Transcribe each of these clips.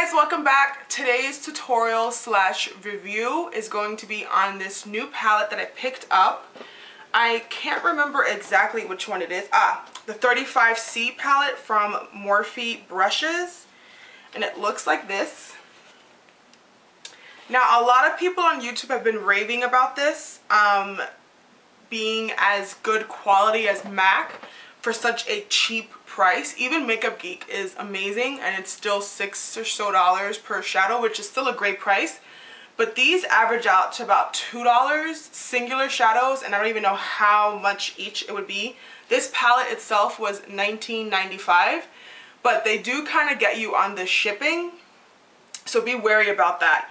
guys, welcome back. Today's tutorial slash review is going to be on this new palette that I picked up. I can't remember exactly which one it is. The 35C palette from Morphe Brushes, and it looks like this. Now, a lot of people on YouTube have been raving about this being as good quality as MAC for such a cheap price. Even Makeup Geek is amazing, and it's still $6 or so per shadow, which is still a great price. But these average out to about $2 singular shadows, and I don't even know how much each it would be. This palette itself was $19.95, but they do kind of get you on the shipping, so be wary about that.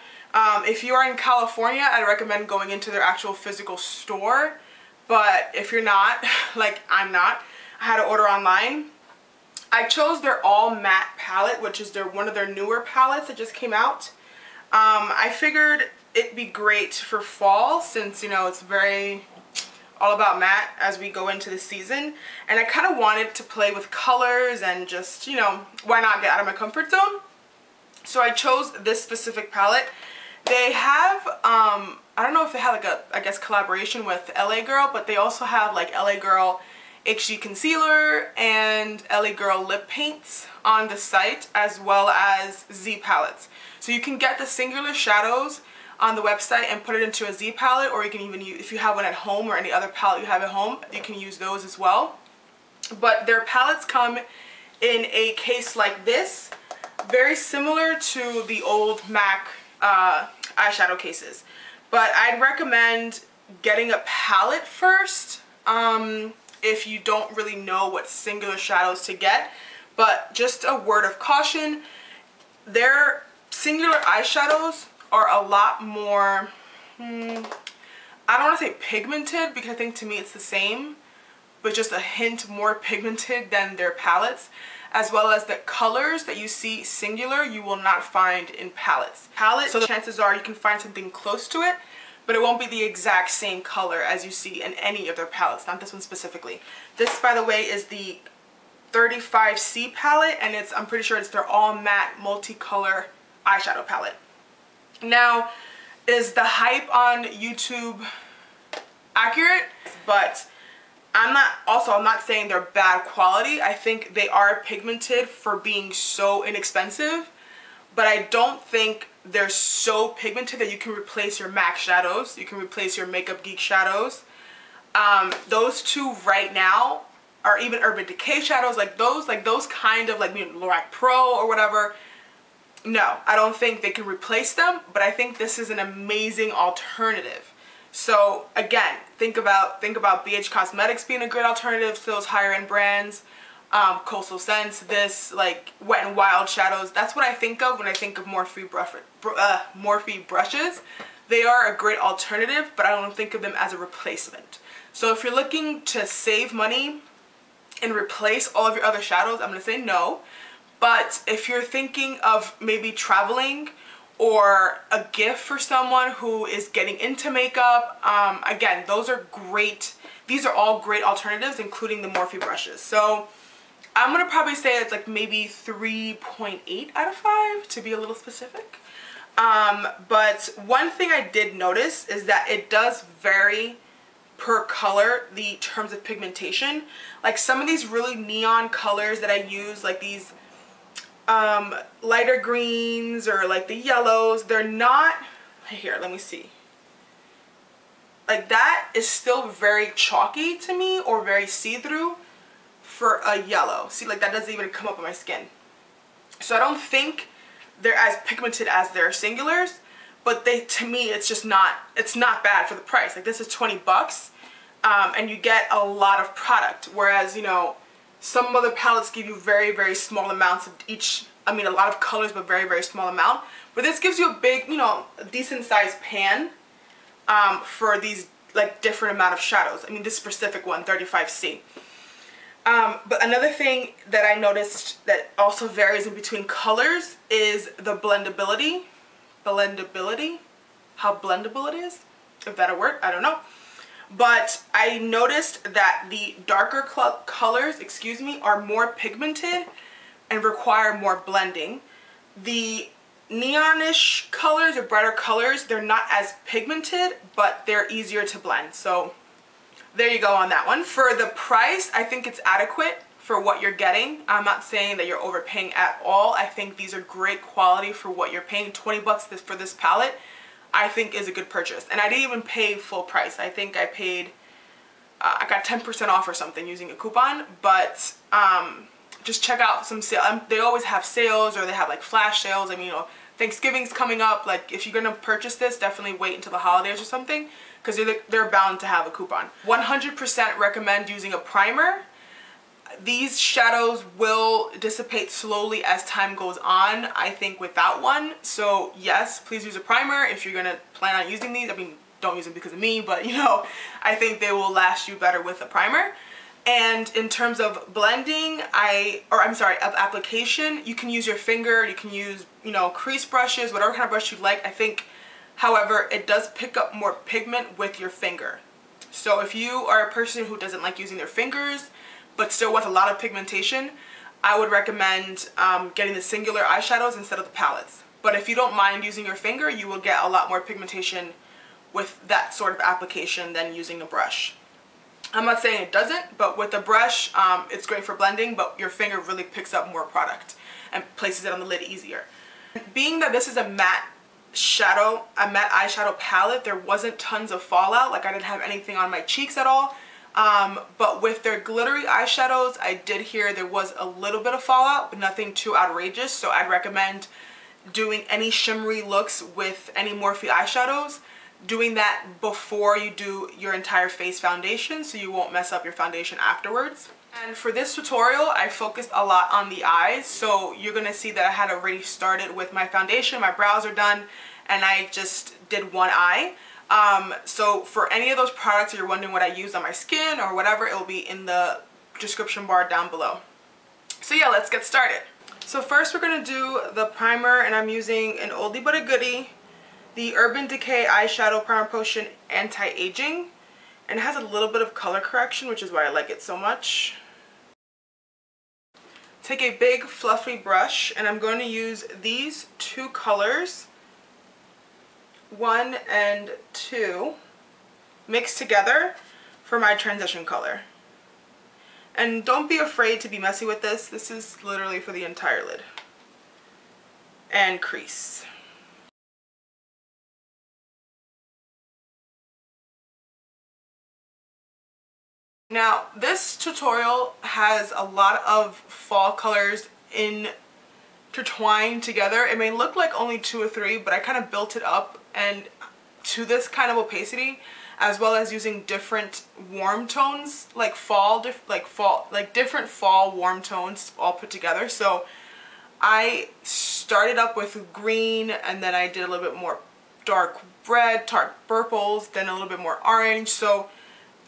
If you are in California, I'd recommend going into their actual physical store, but if you're not, like I'm not, I had to order online. I chose their all matte palette, which is one of their newer palettes that just came out. I figured it'd be great for fall since, you know, it's very all about matte as we go into the season. And I kind of wanted to play with colors and just, you know, why not get out of my comfort zone? So I chose this specific palette. They have, I don't know if they have like a, I guess, collaboration with LA Girl, but they also have like LA Girl HD concealer and LA Girl lip paints on the site, as well as Z palettes. So you can get the singular shadows on the website and put it into a Z palette, or you can even use, if you have one at home or any other palette you have at home, you can use those as well. But their palettes come in a case like this, very similar to the old MAC eyeshadow cases. But I'd recommend getting a palette first if you don't really know what singular shadows to get. But just a word of caution, their singular eyeshadows are a lot more, I don't want to say pigmented, because I think to me it's the same, but just a hint more pigmented than their palettes, as well as the colors that you see singular you will not find in palettes. So the chances are you can find something close to it, but it won't be the exact same color as you see in any of their palettes, not this one specifically. This, by the way, is the 35C palette, and I'm pretty sure it's their all matte multicolor eyeshadow palette. Now, is the hype on YouTube accurate? But I'm not saying they're bad quality. I think they are pigmented for being so inexpensive, but I don't think they're so pigmented that you can replace your MAC shadows. You can replace your Makeup Geek shadows. Those two right now, or even Urban Decay shadows, like those kind of, like, you know, Lorac Pro or whatever. No, I don't think they can replace them, but I think this is an amazing alternative. So again, think about BH Cosmetics being a great alternative to those higher end brands. Coastal Scents, this, like, Wet n Wild shadows. That's what I think of when I think of Morphe Brushes. They are a great alternative, but I don't think of them as a replacement. So if you're looking to save money and replace all of your other shadows, I'm going to say no. But if you're thinking of maybe traveling or a gift for someone who is getting into makeup, again, those are great. These are all great alternatives, including the Morphe Brushes. So I'm going to probably say it's like maybe 3.8 out of 5 to be a little specific. But one thing I did notice is that it does vary per color, the terms of pigmentation. Like some of these really neon colors that I use, like these lighter greens or like the yellows, they're not, here, let me see. Like that is still very chalky to me, or very see-through for a yellow. See, like that doesn't even come up on my skin. So I don't think they're as pigmented as their singulars, but to me, it's just not, it's not bad for the price. Like this is 20 bucks, and you get a lot of product. Whereas, you know, some other palettes give you very, very small amounts of each, I mean a lot of colors, but very, very small amount. But this gives you a big, you know, a decent sized pan for these like different amount of shadows. I mean this specific one, 35C. But another thing that I noticed that also varies in between colors is the blendability. How blendable it is, if that'll work, I don't know. But I noticed that the darker colors, are more pigmented and require more blending. The neonish colors or brighter colors, they're not as pigmented, but they're easier to blend. So there you go on that one. For the price, I think it's adequate for what you're getting. I'm not saying that you're overpaying at all. I think these are great quality for what you're paying. 20 bucks for this palette, I think is a good purchase. And I didn't even pay full price. I think I paid, I got 10% off or something using a coupon, but just check out some sale. They always have sales, or they have like flash sales. I mean, you know, Thanksgiving's coming up. Like, if you're gonna purchase this, definitely wait until the holidays or something, because they're bound to have a coupon. 100% recommend using a primer. These shadows will dissipate slowly as time goes on, I think, without one. So yes, please use a primer if you're gonna plan on using these. I mean, don't use them because of me, but you know, I think they will last you better with a primer. And in terms of blending, of application, you can use your finger, you can use, you know, crease brushes, whatever kind of brush you like. I think, however, it does pick up more pigment with your finger. So if you are a person who doesn't like using their fingers, but still wants a lot of pigmentation, I would recommend getting the singular eyeshadows instead of the palettes. But if you don't mind using your finger, you will get a lot more pigmentation with that sort of application than using a brush. I'm not saying it doesn't, but with a brush, it's great for blending, but your finger really picks up more product and places it on the lid easier. Being that this is a matte eyeshadow palette, there wasn't tons of fallout. Like, I didn't have anything on my cheeks at all. But with their glittery eyeshadows, I did hear there was a little bit of fallout, but nothing too outrageous. So I'd recommend doing any shimmery looks with any Morphe eyeshadows, doing that before you do your entire face foundation, so you won't mess up your foundation afterwards. And for this tutorial, I focused a lot on the eyes, so you're gonna see that I had already started with my foundation. My brows are done, and I just did one eye. So for any of those products that you're wondering what I use on my skin or whatever, it will be in the description bar down below. So yeah, let's get started. So first we're gonna do the primer, and I'm using an oldie but a goodie, the Urban Decay Eyeshadow Primer Potion Anti-Aging, and it has a little bit of color correction, which is why I like it so much. Take a big fluffy brush, and I'm going to use these two colors, 1 and 2, mixed together for my transition color. And don't be afraid to be messy with this. This is literally for the entire lid and crease. Now, this tutorial has a lot of fall colors intertwined together. It may look like only 2 or 3, but I kind of built it up and to this kind of opacity, as well as using different warm tones, like different fall warm tones all put together. So I started up with green, and then I did a little bit more dark red, dark purples, then a little bit more orange. So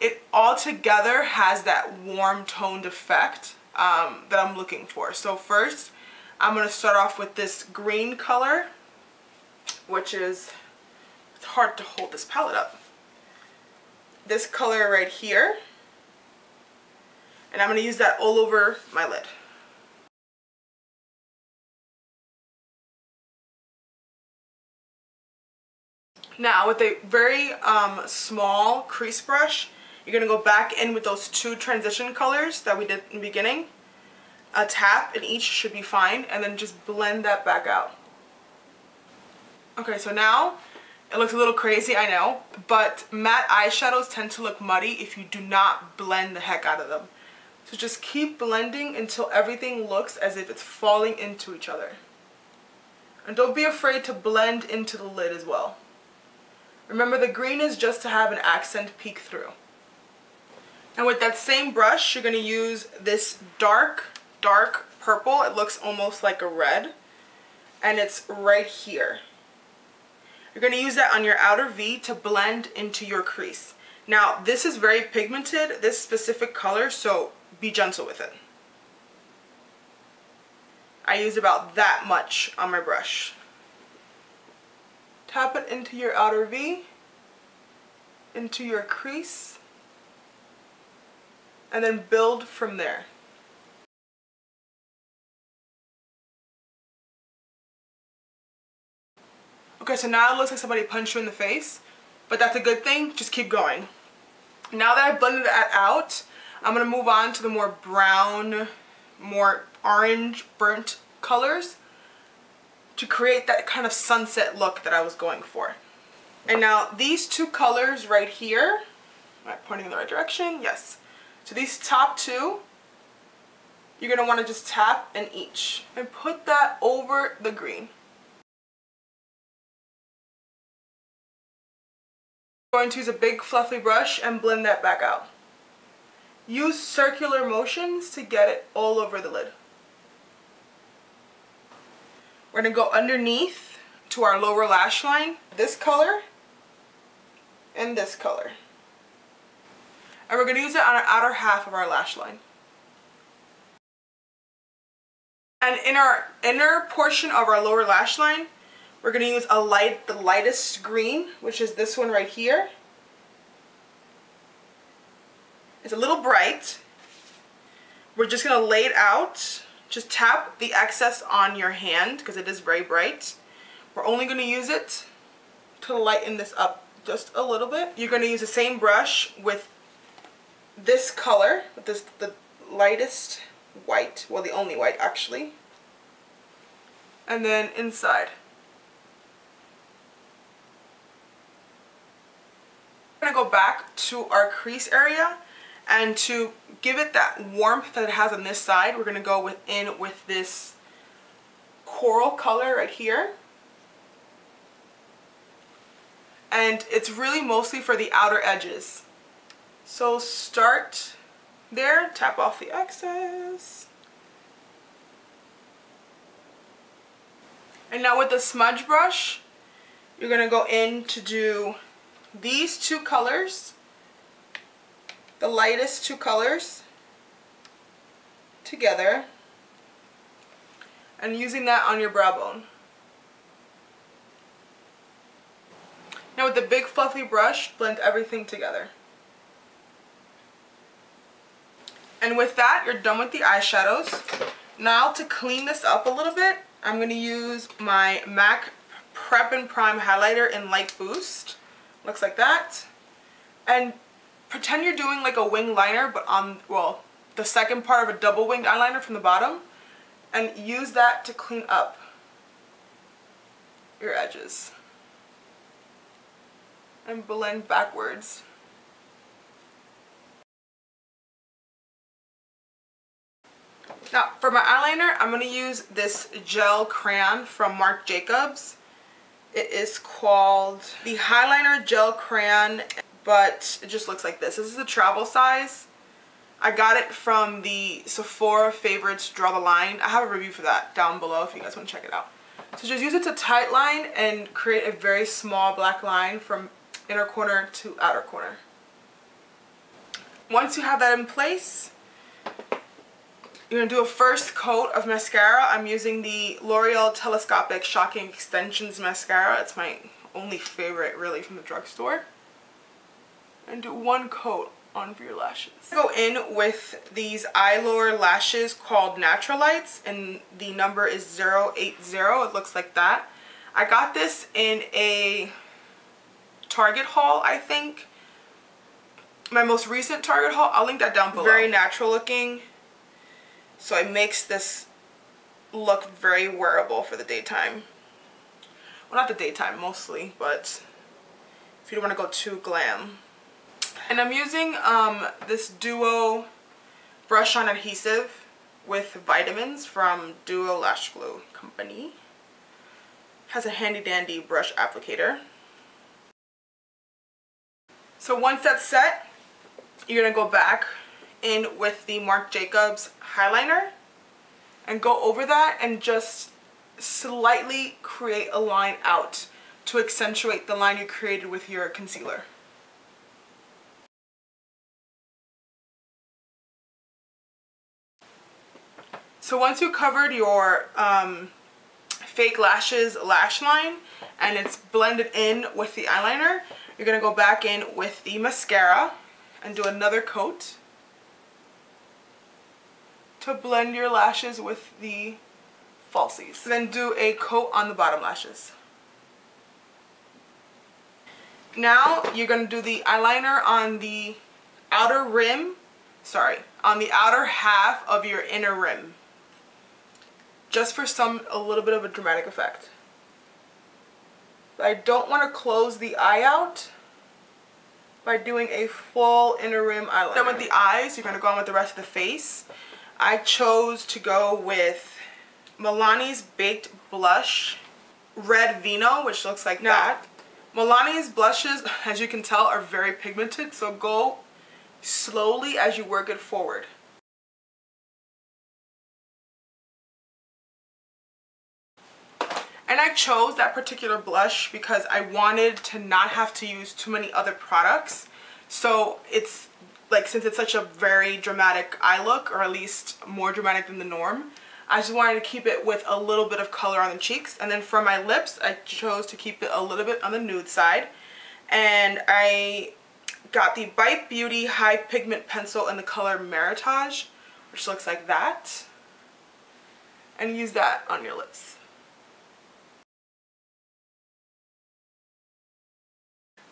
it all together has that warm toned effect that I'm looking for. So first, I'm going to start off with this green color, which is, it's hard to hold this palette up. This color right here. And I'm going to use that all over my lid. Now with a very small crease brush, you're going to go back in with those 2 transition colors that we did in the beginning. A tap in each should be fine, and then just blend that back out. Okay, so now it looks a little crazy, I know, but matte eyeshadows tend to look muddy if you do not blend the heck out of them. So just keep blending until everything looks as if it's falling into each other. And don't be afraid to blend into the lid as well. Remember, the green is just to have an accent peek through. And with that same brush, you're going to use this dark purple. It looks almost like a red, and it's right here. You're going to use that on your outer V to blend into your crease. Now, this is very pigmented, this specific color, so be gentle with it. I use about that much on my brush. Tap it into your outer V, into your crease, and then build from there. Okay, so now it looks like somebody punched you in the face, but that's a good thing. Just keep going. Now that I've blended that out, I'm going to move on to the more brown, more orange, burnt colors to create that kind of sunset look that I was going for. And now these two colors right here, am I pointing in the right direction? Yes. So these top two, you're going to want to just tap in each and put that over the green. I'm going to use a big fluffy brush and blend that back out. Use circular motions to get it all over the lid. We're going to go underneath to our lower lash line, this color and this color. And we're going to use it on our outer half of our lash line. And in our inner portion of our lower lash line, we're going to use the lightest green, which is this one right here. It's a little bright. We're just going to lay it out. Just tap the excess on your hand because it is very bright. We're only going to use it to lighten this up just a little bit. You're going to use the same brush with this color, with the lightest white, well, the only white actually, and then inside. We're going to go back to our crease area, and to give it that warmth that it has on this side, we're going to go in with this coral color right here. And it's really mostly for the outer edges. So start there, tap off the excess. And now with the smudge brush, you're going to go in to do these two colors, the lightest two colors together, and using that on your brow bone. Now with the big fluffy brush, blend everything together. And with that, you're done with the eyeshadows. Now to clean this up a little bit, I'm going to use my MAC Prep and Prime highlighter in Light Boost. Looks like that. And pretend you're doing like a wing liner, but on, well, the second part of a double winged eyeliner from the bottom. And use that to clean up your edges. And blend backwards. Now, for my eyeliner, I'm going to use this gel crayon from Marc Jacobs. It is called the Highliner Gel Crayon, but it just looks like this. This is a travel size. I got it from the Sephora Favorites Draw the Line. I have a review for that down below if you guys want to check it out. So just use it to tight line and create a very small black line from inner corner to outer corner. Once you have that in place, you're going to do a first coat of mascara. I'm using the L'Oreal Telescopic Shocking Extensions mascara. It's my only favorite really from the drugstore. And do one coat on for your lashes. Go in with these Eylure lashes called Natural Lights, and the number is 080. It looks like that. I got this in a Target haul, I think. My most recent Target haul, I'll link that down below. Very natural looking. So it makes this look very wearable for the daytime. Well, not the daytime mostly, but if you don't want to go too glam. And I'm using this Duo brush on adhesive with vitamins from Duo Lash Glue Company. Has a handy dandy brush applicator. So once that's set, you're going to go back in with the Marc Jacobs highliner and go over that and just slightly create a line out to accentuate the line you created with your concealer. So once you covered your fake lashes lash line and it's blended in with the eyeliner, you're going to go back in with the mascara and do another coat to blend your lashes with the falsies. Then do a coat on the bottom lashes. Now you're going to do the eyeliner on the outer rim, on the outer half of your inner rim. Just for a little bit of a dramatic effect. I don't want to close the eye out by doing a full inner rim eyeliner. Then with the eyes, you're going to go on with the rest of the face. I chose to go with Milani's Baked Blush Red Vino, which looks like that. Milani's blushes, as you can tell, are very pigmented, so go slowly as you work it forward. And I chose that particular blush because I wanted to not have to use too many other products. So it's like, since it's such a very dramatic eye look, or at least more dramatic than the norm, I just wanted to keep it with a little bit of color on the cheeks. And then for my lips, I chose to keep it a little bit on the nude side. And I got the Bite Beauty High Pigment Pencil in the color Meritage, which looks like that. And use that on your lips.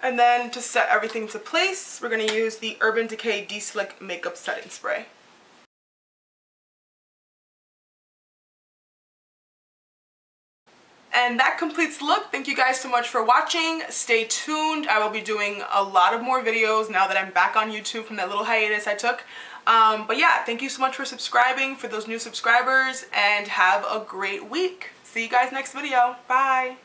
And then to set everything into place, we're going to use the Urban Decay De-Slick Makeup Setting Spray. And that completes the look. Thank you guys so much for watching. Stay tuned. I will be doing a lot of more videos now that I'm back on YouTube from that little hiatus I took. But yeah, thank you so much for subscribing, for those new subscribers, and have a great week. See you guys next video. Bye.